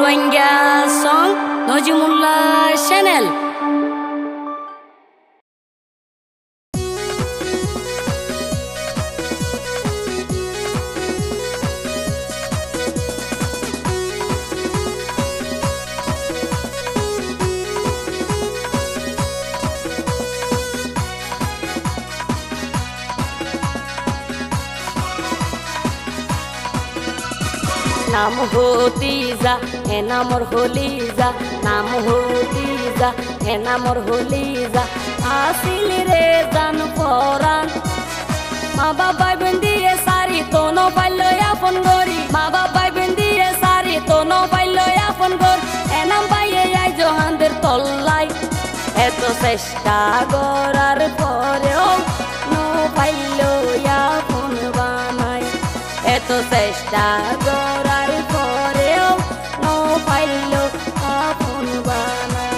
Rohingya song Najimullah channel. নাম হতিজা এ নামর হলিজা নাম হতিজা এ নামর হলিজা আসিল রে জান পরান মা বাবাই বন্দিয়ে সারি তো ন পাইল আপন গরি মা বাবাই বন্দিয়ে সারি তো ন পাইল আপন গর এ নাম পাইয়ে আই জহানদের তল্লাই এত চেষ্টা করার পরেও ন পাইল আপন বানাই এত চেষ্টা করার পরেও ন পাইল আপন বানাই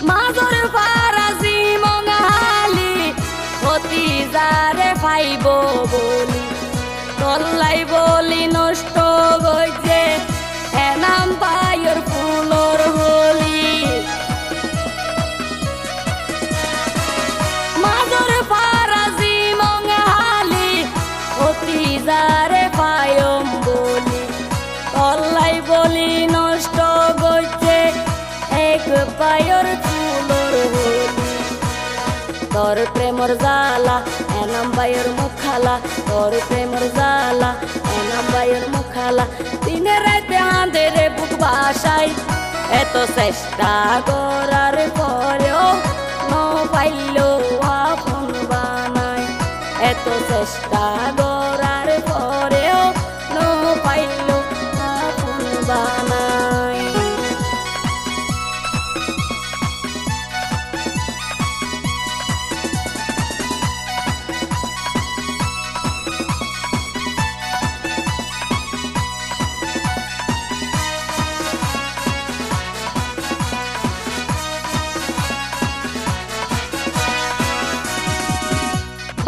মাজর ফারাজি মঙালি হতিজারে পাইব বলি তল্লাই বলি নষ্ট গইছে এ নাম পায়র ফুলর হলি মাজর ফারাজি মঙালি হতিজারে পায়ম বলি তল্লাই বলি নষ্ট গইছে এক পায়র ফুলর হলি তোর প্রেমর জালা এনাম বাইর মুখালা তোর প্রেমর জালা এনাম বাইর মুখালা দিনে রাতে আঁধেরে বুক বাসাই এত চেষ্টা করার পরেও ন পাইল আপন বানাই এত চেষ্টা করার পরেও ন পাইল আপন বানাই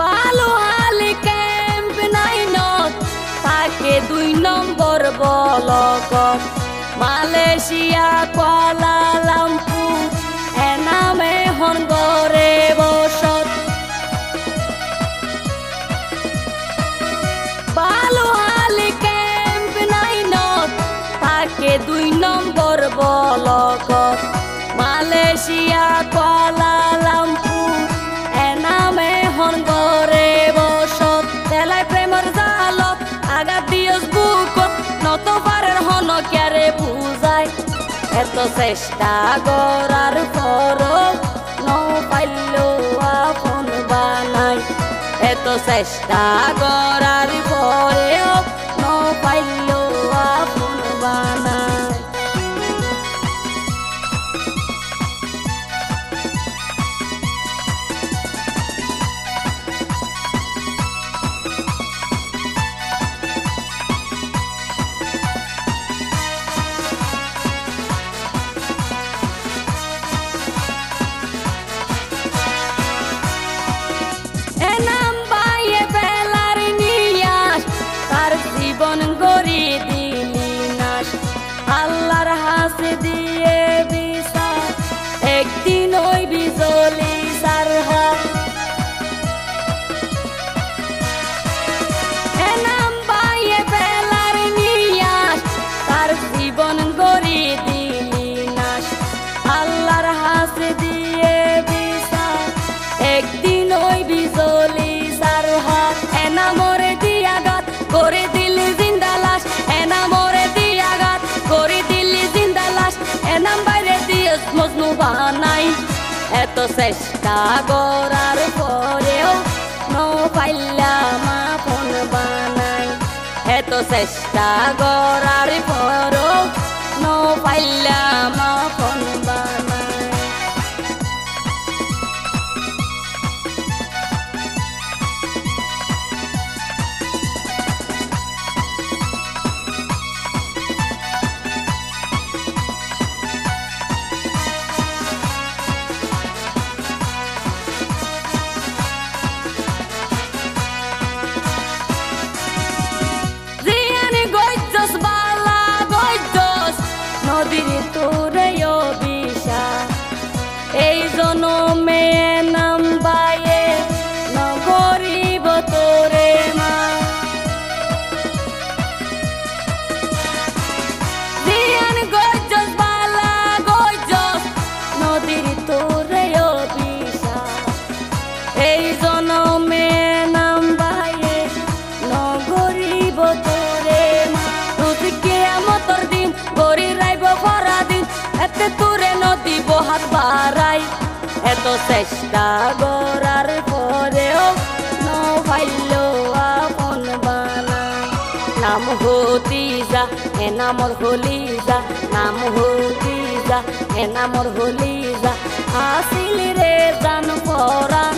ভালো হালি ক্যাম্প নাইনত তাকে 2 নম্বর বলকত মালয়েশিয়া কুয়ালালামপুর এ নামে হন গরে বসত ভালো হালি ক্যাম্প নাইনত তাকে 2 নম্বর বলকত মালয়েশিয়া কুয়ালালামপুর এ নামে হন গরে বসত তেলাই প্রেমর জালত আঘাত দিয়স বুকত নত পারের হন ক্যারে বুঝাই এত চেষ্টা করার পরও ন পাইল আপন বানাই এত চেষ্টা করার পরেও ন পাইল আপন বানাই জীবন গড়ি দিলি নাশ আল্লাহর হাসে দিয়ে বিচার একদিন ওই বিজলি সারহা এনাম পাইয়ে ফেলার নিয়াস তার জীবন গড়ি দিলি নাশ আল্লাহর হাসে দিয়ে বিচার একদিন ওই বিজলি সারহা এনামরে দিয়াগাত করে দিলি জিন্দা লাশ এনামরে দিয়াগাত করে দিলি জিন্দা লাশ এনাম বাইরে দিয়স মজনু বানাই এত চেষ্টা করার পরেও ন পাইলাম আপন বানাই এত চেষ্টা করার পরেও ন পাইলাম আপন বানাই নদীর তোরে অভিশাপ এই জনমে নাম বাইয়ে নগরিব তোরে মা দিয়ান গজস বালা গজস নদীর তোরে অভিশাপ এই জনমে নাম বাইয়ে নগরিব তোরে মা রোজ কিয়ামতের দিন গরি রাইব পরাদিন এতে তোরে নদী বহাত বাড়াই এত চেষ্টা করার পরেও নভাইল আপন বানাই নাম হতি যা এ নামর হলি যা নাম হতি যা এ নামর হলি যা আসিল রে জান পরাণ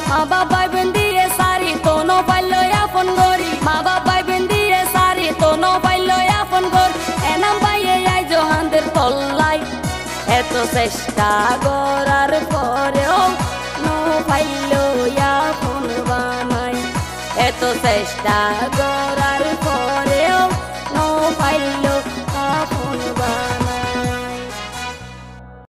মা বাবাই বেন্দিয়ে সারি তো নভাইল আপন গরি মা বাবাই বেন্দিয়ে সারি তো নভাইল আপন গরি এ নাম বাইয়ে আই জহানদের তল্লাই এত চেষ্টা করার পরেও নভাইল আপন বানাই এত চেষ্টা